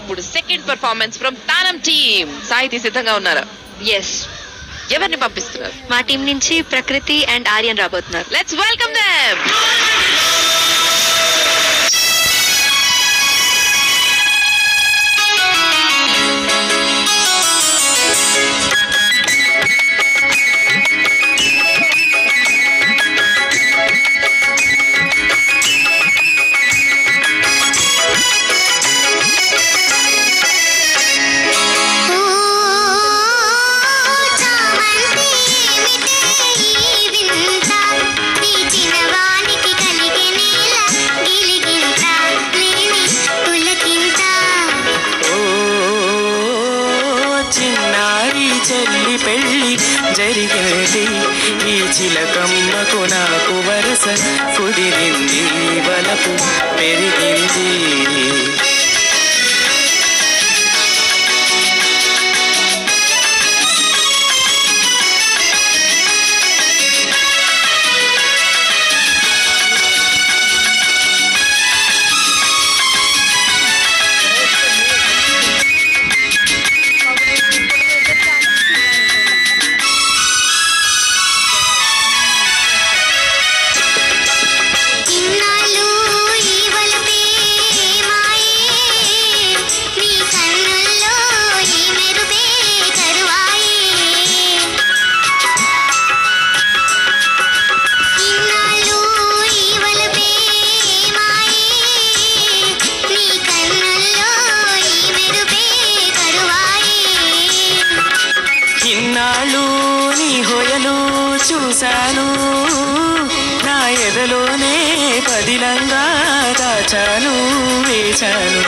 ఇప్పుడు second performance from Thanam team. సాహితీ సిద్ధంగా ఉన్నారా? ఎస్. ఎవరిని పంపిస్తున్నారు? మా టీం నుంచి ప్రకృతి అండ్ ఆర్యన్ రాబోతున్నారు. Let's welcome them. చెల్లి పెళ్ళి జరిగింది, ఈ చిలకమ్మకు నాకు వరస కుదిరింది, వలపు పెరిగింది. ఇన్నాళ్ళు నీ హోయలు చూశాను, నా ఎదలోనే పదిలంగా దాచాను, వేచాను.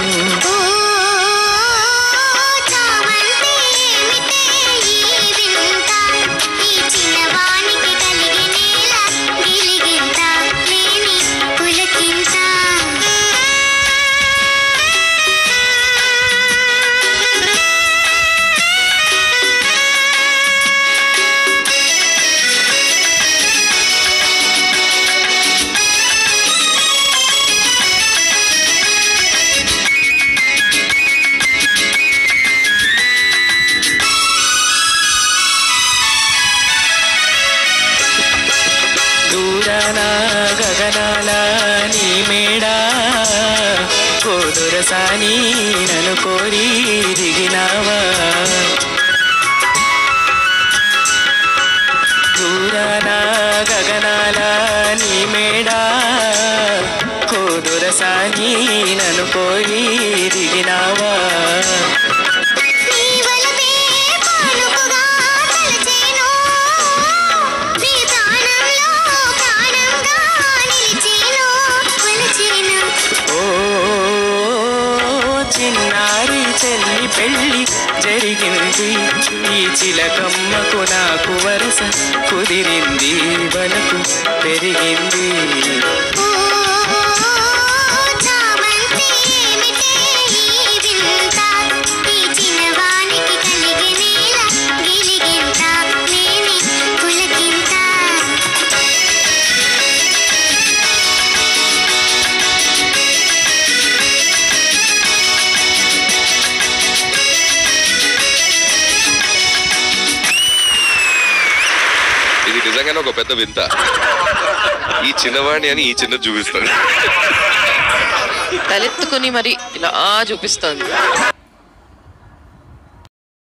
గగనాల నీ మేడా కోదురసాని నన్ను కోరి దిగినావా, దూరాన గగనాల నీ మేడా కోదురసాని నన్ను కోరి దిగినావా. చిన్నారి చెల్లి పెళ్ళి జరిగింది, ఈ చిలకమ్మకు నాకు వరస కుదిరింది, వలకు పెరిగింది. ఇది నిజంగానే ఒక పెద్ద వింత. ఈ చిన్నవాణి అని ఈ చిన్న చూపిస్తాడు, తలెత్తుకుని మరి ఇలా చూపిస్తుంది.